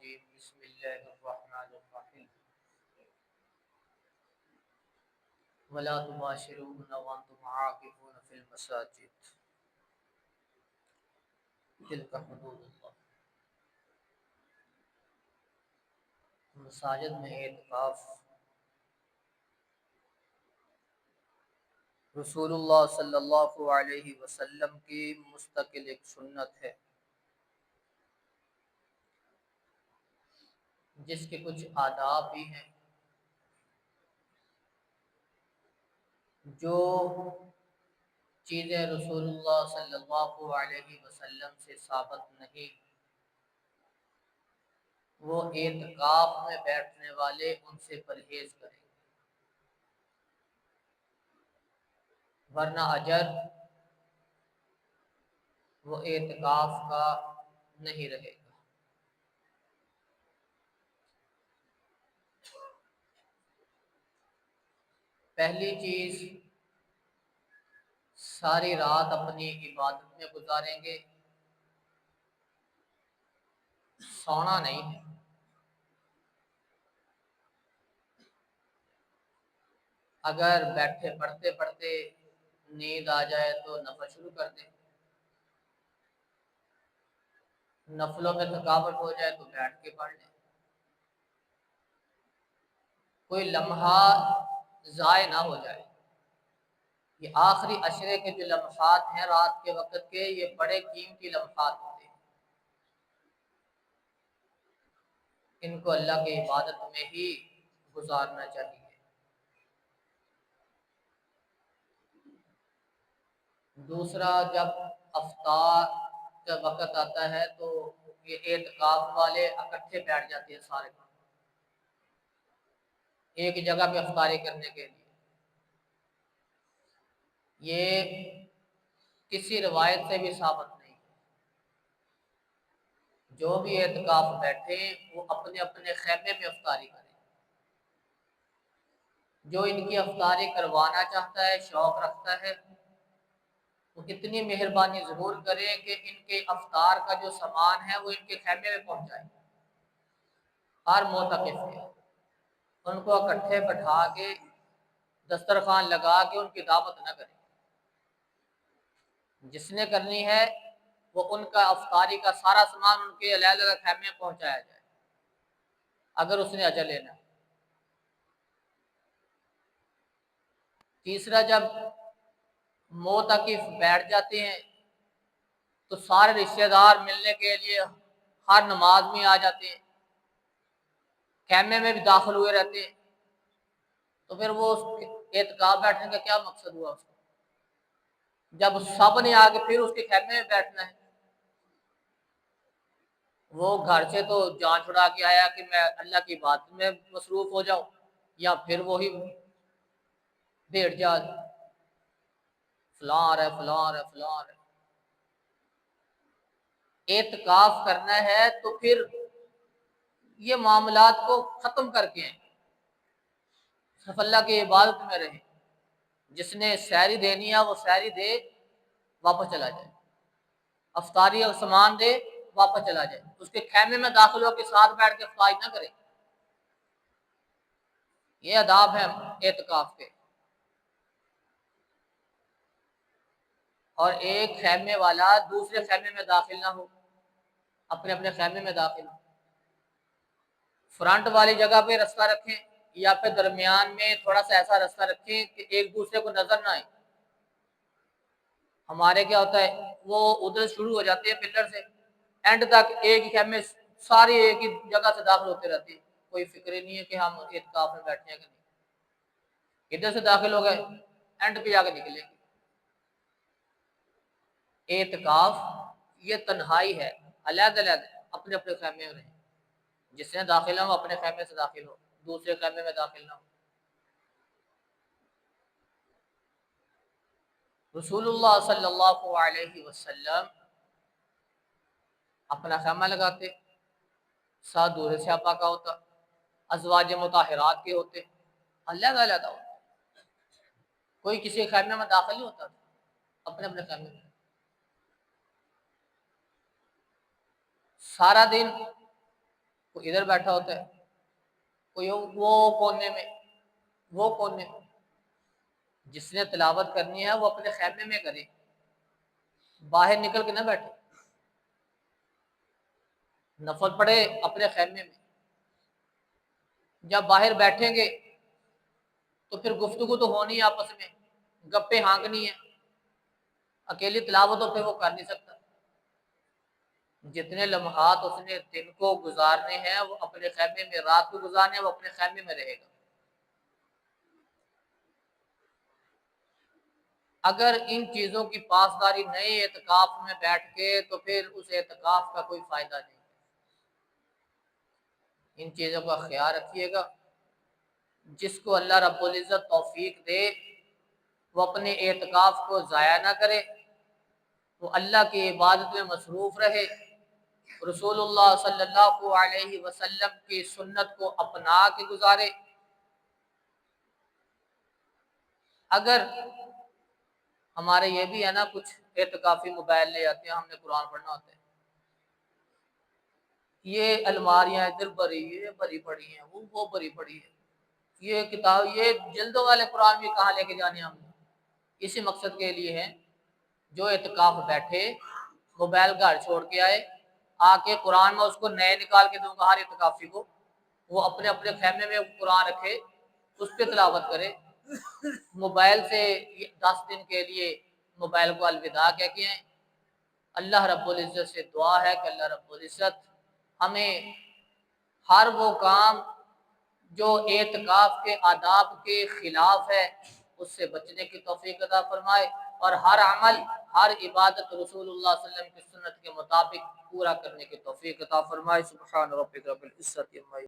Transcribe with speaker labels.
Speaker 1: الرجیم بسم اللہ الرحمن الرحیم ولا تباشروهن وانتم عاکفون فی المساجد تلک حدود اللہ۔ مساجد میں اعتکاف رسول اللہ صلی اللہ علیہ وسلم کی مستقل ایک سنت ہے جس کے کچھ آداب بھی ہیں جو چیزیں رسول اللہ صلی اللہ علیہ وسلم سے ثابت نہیں، وہ اعتکاف میں بیٹھنے والے ان سے پرہیز کریں، ورنہ اجر وہ اعتکاف کا نہیں رہے گا۔ پہلی چیز، ساری رات اپنی عبادت میں گزاریں گے، سونا نہیں ہے۔ اگر بیٹھے پڑھتے پڑھتے نیند آ جائے تو نفل شروع کر دیں، نفلوں میں تھکاوٹ ہو جائے تو بیٹھ کے پڑھ لیں، کوئی لمحہ ضائع نہ ہو جائے۔ یہ آخری عشرے کے جو لمحات ہیں رات کے وقت کے، یہ بڑے قیمتی لمحات ہوتے ہیں، ان کو اللہ کی عبادت میں ہی گزارنا چاہیے۔ دوسرا، جب افطار کا وقت آتا ہے تو یہ اعتکاف والے اکٹھے بیٹھ جاتے ہیں، سارے ایک جگہ پہ افطاری کرنے کے لیے۔ یہ کسی روایت سے بھی ثابت نہیں ہے۔ جو بھی اعتکاف بیٹھے وہ اپنے اپنے خیمے میں افطاری کریں۔ جو ان کی افطاری کروانا چاہتا ہے، شوق رکھتا ہے، وہ اتنی مہربانی ضرور کرے کہ ان کے افطار کا جو سامان ہے وہ ان کے خیمے میں پہنچائے۔ ہر معتکف ہے ان کو اکٹھے بٹھا کے دسترخوان لگا کے ان کی دعوت نہ کرے۔ جس نے کرنی ہے وہ ان کا افطاری کا سارا سامان ان کے علیحدہ خیمے میں پہنچایا جائے، اگر اس نے اجر لینا ہے۔ تیسرا، جب معتکف بیٹھ جاتے ہیں تو سارے رشتہ دار ملنے کے لیے ہر نماز میں آ جاتے ہیں، خیمے میں بھی داخل ہوئے رہتے ہیں، تو پھر وہ اعتکاف بیٹھنے کا کیا مقصد ہوا اس کو؟ جب سب نے آ کے پھر اس کے خیمے میں بیٹھنا ہے، وہ گھر سے تو جان چھڑا کے آیا کہ میں اللہ کی بات میں مصروف ہو جاؤں، یا پھر وہی بھیڑ جال فلاں آ رہا ہے فلاں آ رہا ہے فلاں آ رہا ہے۔ اعتکاف کرنا ہے تو پھر یہ معاملات کو ختم کر کے ہیں، صرف اللہ کی عبادت میں رہیں۔ جس نے سحری دینی ہے وہ سحری دے، واپس چلا جائے، افطاری اور سامان دے، واپس چلا جائے، اس کے خیمے میں داخل ہو کے ساتھ بیٹھ کے افطاری نہ کرے۔ یہ آداب ہیں اعتکاف کے۔ اور ایک خیمے والا دوسرے خیمے میں داخل نہ ہو، اپنے اپنے خیمے میں داخل ہو۔ فرنٹ والی جگہ پہ رستہ رکھیں یا پھر درمیان میں تھوڑا سا ایسا رستہ رکھیں کہ ایک دوسرے کو نظر نہ آئے۔ ہمارے کیا ہوتا ہے، وہ ادھر شروع ہو جاتے ہیں پلر سے، اینڈ تک ایک ہی خیمے ساری ایک ہی جگہ سے داخل ہوتے رہتے ہیں، کوئی فکر ہی نہیں ہے کہ ہم اعتکاف میں بیٹھے ہیں کہ نہیں۔ ادھر سے داخل ہو گئے، اینڈ پہ جا کے نکلیں گے۔ اعتکاف یہ تنہائی ہے، علیحدہ علیحدہ اپنے اپنے خیمے میں رہیں۔ جس نے داخل ہو اپنے خیمے سے داخل ہو، دوسرے خیمے میں داخل نہ ہو۔ رسول اللہ صلی اللہ علیہ وسلم اپنا خیمہ لگاتے، ساتھ دوسرے صحابہ کا ہوتا، ازواج مطہرات کے ہوتے، علیحدہ علیحدہ ہوتا، کوئی کسی خیمے میں داخل نہیں ہوتا تھا، اپنے اپنے خیمے میں۔ سارا دن کوئی ادھر بیٹھا ہوتا ہے، کوئی وہ کونے میں، وہ کونے میں۔ جس نے تلاوت کرنی ہے وہ اپنے خیمے میں کرے، باہر نکل کے نہ بیٹھے، نفل پڑھے اپنے خیمے میں۔ جب باہر بیٹھیں گے تو پھر گفتگو تو ہونی ہے آپس میں، گپے ہانکنی ہے، اکیلی تلاوت تو پھر وہ کر نہیں سکتا۔ جتنے لمحات اس نے دن کو گزارنے ہیں وہ اپنے خیمے میں، رات کو گزارنے ہیں وہ اپنے خیمے میں رہے گا۔ اگر ان چیزوں کی پاسداری نئے اعتکاف میں بیٹھ کے تو پھر اس اعتکاف کا کوئی فائدہ نہیں۔ ان چیزوں کا خیال رکھیے گا۔ جس کو اللہ رب العزت توفیق دے وہ اپنے اعتکاف کو ضائع نہ کرے، وہ اللہ کی عبادت میں مصروف رہے، رسول اللہ صلی اللہ علیہ وسلم کی سنت کو اپنا کے گزارے۔ اگر ہمارے یہ بھی ہے نا، کچھ اعتکافی موبائل لے آتے ہیں، ہم نے قرآن پڑھنا ہوتا ہے، یہ الماریاں ادھر بھری، یہ بھری پڑی ہیں، وہ بھری پڑی ہے، یہ کتاب، یہ جلدوں والے قرآن بھی کہاں لے کے جانے ہم نے۔ اسی مقصد کے لیے ہیں، جو اعتکاف بیٹھے موبائل گھر چھوڑ کے آئے، آ کے قرآن میں اس کو نئے نکال کے دوں گا ہر اعتکافی کو، وہ اپنے اپنے خیمے میں قرآن رکھے، اس پہ تلاوت کرے۔ موبائل سے 10 دن کے لیے موبائل کو الوداع کہہ کے آئیں۔ اللہ رب العزت سے دعا ہے کہ اللہ رب العزت ہمیں ہر وہ کام جو اعتکاف کے آداب کے خلاف ہے اس سے بچنے کی توفیق عطا فرمائے، اور ہر عمل، ہر عبادت رسول اللہ صلی اللہ علیہ وسلم کی سنت کے مطابق پورا کرنے کی توفیق عطا فرمائے۔ سبحان ربک رب العزت عما